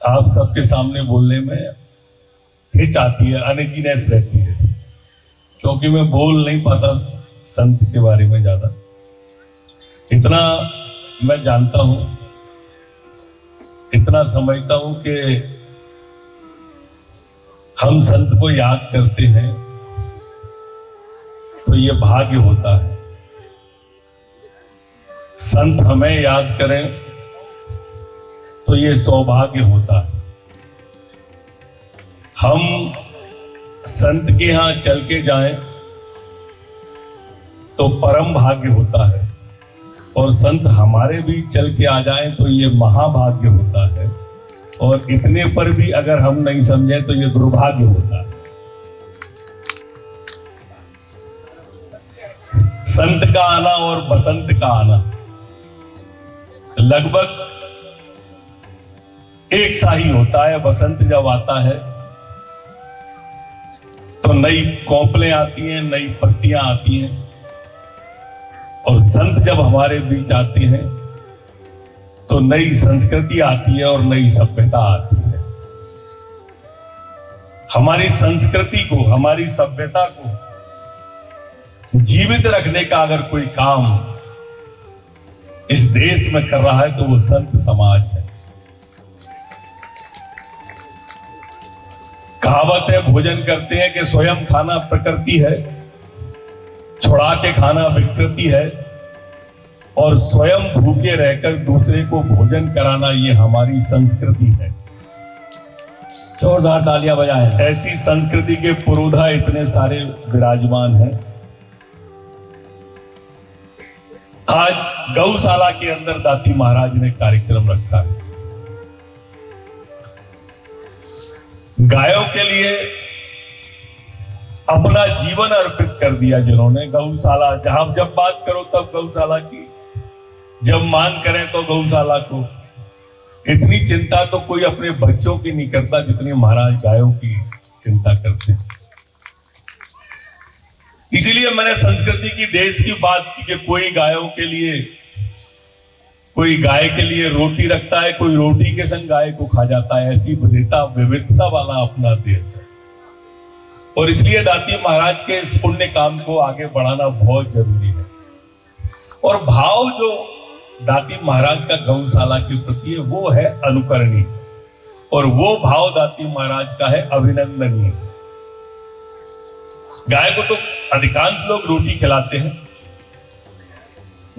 आप सबके सामने बोलने में हिच आती है, अनईजीनेस रहती है, क्योंकि मैं बोल नहीं पाता संत के बारे में ज्यादा। इतना मैं जानता हूं, इतना समझता हूं कि हम संत को याद करते हैं तो ये भाग्य होता है। संत हमें याद करें तो ये सौभाग्य होता है। हम संत के यहां चल के जाएं तो परम भाग्य होता है, और संत हमारे भी चल के आ जाएं तो ये महाभाग्य होता है, और इतने पर भी अगर हम नहीं समझे तो ये दुर्भाग्य होता है। संत का आना और बसंत का आना लगभग एक सा ही होता है। बसंत जब आता है तो नई कोपलें आती हैं, नई पत्तियां आती हैं, और संत जब हमारे बीच आते हैं तो नई संस्कृति आती है और नई सभ्यता आती है। हमारी संस्कृति को, हमारी सभ्यता को जीवित रखने का अगर कोई काम इस देश में कर रहा है तो वो संत समाज है। कहावत है, भोजन करते हैं कि स्वयं खाना प्रकृति है, छुड़ा के खाना विकृति है, और स्वयं भूखे रहकर दूसरे को भोजन कराना ये हमारी संस्कृति है। जोरदार तालियां बजाएं। ऐसी संस्कृति के पुरोधा इतने सारे विराजमान हैं। आज गौशाला के अंदर दाती महाराज ने कार्यक्रम रखा है। गायों के लिए अपना जीवन अर्पित कर दिया जिन्होंने। गौशाला जहां जब बात करो तब गौशाला की, जब मांग करें तो गौशाला को। इतनी चिंता तो कोई अपने बच्चों की नहीं करता जितनी महाराज गायों की चिंता करते हैं। इसीलिए मैंने संस्कृति की, देश की बात की कि कोई गायों के लिए, कोई गाय के लिए रोटी रखता है, कोई रोटी के संग गाय को खा जाता है। ऐसी विविधता वाला अपना देश है, और इसलिए दाती महाराज के इस पुण्य काम को आगे बढ़ाना बहुत जरूरी है। और भाव जो दाती महाराज का गौशाला के प्रति है वो है अनुकरणीय, और वो भाव दाती महाराज का है अभिनंदनीय। गाय को तो अधिकांश लोग रोटी खिलाते हैं,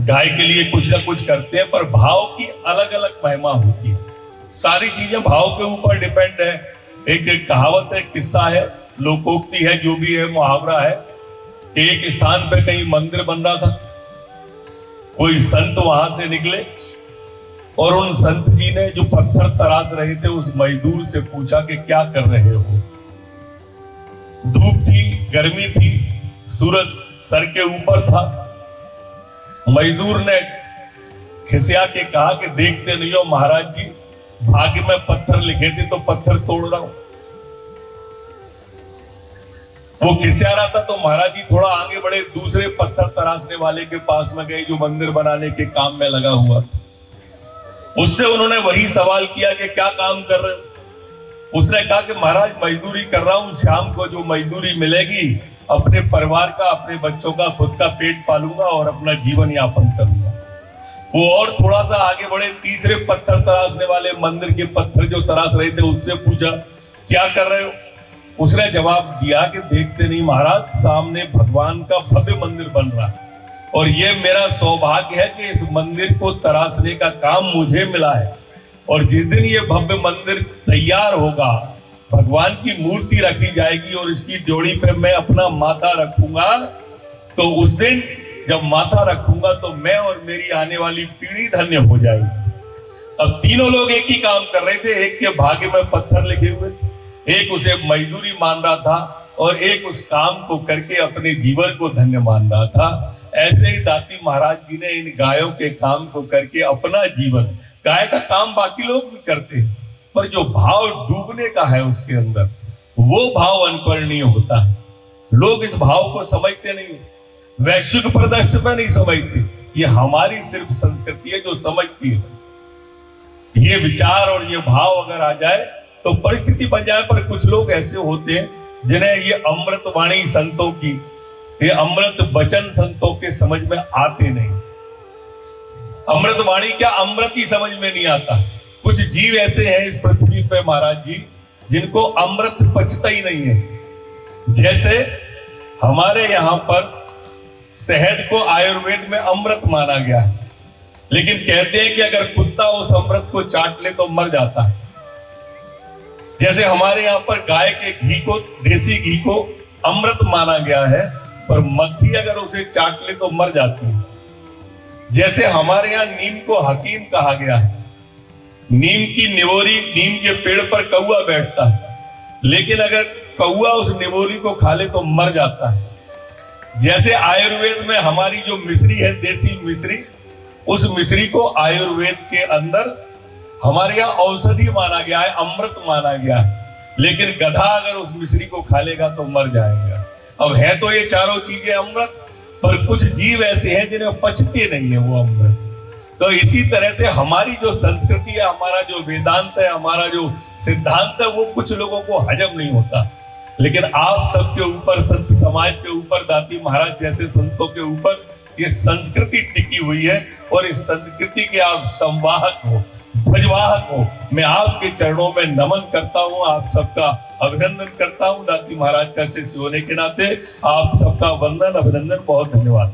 गाय के लिए कुछ ना कुछ करते हैं, पर भाव की अलग अलग महिमा होती है। सारी चीजें भाव के ऊपर डिपेंड है। एक कहावत है, किस्सा है, लोकोक्ति है, जो भी है, मुहावरा है। एक स्थान पे कहीं मंदिर बन रहा था, कोई संत वहां से निकले और उन संत जी ने जो पत्थर तराश रहे थे उस मजदूर से पूछा कि क्या कर रहे हो। धूप थी, गर्मी थी, सूरज सर के ऊपर था। मजदूर ने खिसिया के कहा कि देखते नहीं हो महाराज जी, भाग्य में पत्थर लिखे थे तो पत्थर तोड़ रहा हूं। वो खिसिया रहा था तो महाराज जी थोड़ा आगे बढ़े, दूसरे पत्थर तराशने वाले के पास में गए जो मंदिर बनाने के काम में लगा हुआ। उससे उन्होंने वही सवाल किया कि क्या काम कर रहे हो। उसने कहा कि महाराज मजदूरी कर रहा हूं, शाम को जो मजदूरी मिलेगी अपने परिवार का, अपने बच्चों का, खुद का पेट पालूंगा और अपना जीवन यापन करूंगा। वो और थोड़ा सा आगे बढ़े, तीसरे पत्थर तराशने वाले, मंदिर के पत्थर जो तराश रहे थे, उससे पूछा क्या कर रहे हो। उसने जवाब दिया कि देखते नहीं महाराज, सामने भगवान का भव्य मंदिर बन रहा है, और ये मेरा सौभाग्य है कि इस मंदिर को तराशने का काम मुझे मिला है, और जिस दिन ये भव्य मंदिर तैयार होगा, भगवान की मूर्ति रखी जाएगी और इसकी ड्योढ़ी पे मैं अपना माथा रखूंगा, तो उस दिन जब माथा रखूंगा तो मैं और मेरी आने वाली पीढ़ी धन्य हो जाएगी। अब तीनों लोग एक ही काम कर रहे थे, एक के भाग्य में पत्थर लिखे हुए थे, एक उसे मजदूरी मान रहा था, और एक उस काम को करके अपने जीवन को धन्य मान रहा था। ऐसे ही दाती महाराज जी ने इन गायों के काम को करके अपना जीवन, गाय का काम बाकी लोग भी करते हैं, पर जो भाव डूबने का है उसके अंदर, वो भाव अनुकरणीय होता है। लोग इस भाव को समझते नहीं, वैश्विक परिदृश्य में नहीं समझते। ये हमारी सिर्फ संस्कृति है जो समझती है। ये विचार और ये भाव अगर आ जाए तो परिस्थिति बन जाए। पर कुछ लोग ऐसे होते हैं जिन्हें ये अमृतवाणी संतों की, ये अमृत वचन संतों के समझ में आते नहीं। अमृतवाणी क्या, अमृत ही समझ में नहीं आता। कुछ जीव ऐसे हैं इस पृथ्वी पे महाराज जी, जिनको अमृत पचता ही नहीं है। जैसे हमारे यहां पर शहद को आयुर्वेद में अमृत माना गया है, लेकिन कहते हैं कि अगर कुत्ता उस अमृत को चाट ले तो मर जाता है। जैसे हमारे यहाँ पर गाय के घी को, देसी घी को अमृत माना गया है, पर मक्खी अगर उसे चाट ले तो मर जाती है। जैसे हमारे यहाँ नीम को हकीम कहा गया है। नीम की निवोरी, नीम के पेड़ पर कौआ बैठता है, लेकिन अगर कौआ उस निवोरी को खा ले तो मर जाता है। जैसे आयुर्वेद में हमारी जो मिश्री है, देसी मिश्री, उस मिश्री को आयुर्वेद के अंदर हमारे यहाँ औषधि माना गया है, अमृत माना गया है, लेकिन गधा अगर उस मिश्री को खा लेगा तो मर जाएगा। अब है तो ये चारों चीजें अमृत, पर कुछ जीव ऐसे हैं जिन्हें पचते नहीं है वो अमृत। तो इसी तरह से हमारी जो संस्कृति है, हमारा जो वेदांत है, हमारा जो सिद्धांत है, वो कुछ लोगों को हजम नहीं होता। लेकिन आप सबके ऊपर, संत समाज के ऊपर, दाती महाराज जैसे संतों के ऊपर ये संस्कृति टिकी हुई है, और इस संस्कृति के आप संवाहक हो, ध्वजवाहक हो। मैं आपके चरणों में नमन करता हूं, आप सबका अभिनंदन करता हूं। दाती महाराज का शिष्य होने के नाते आप सबका वंदन, अभिनंदन, बहुत धन्यवाद।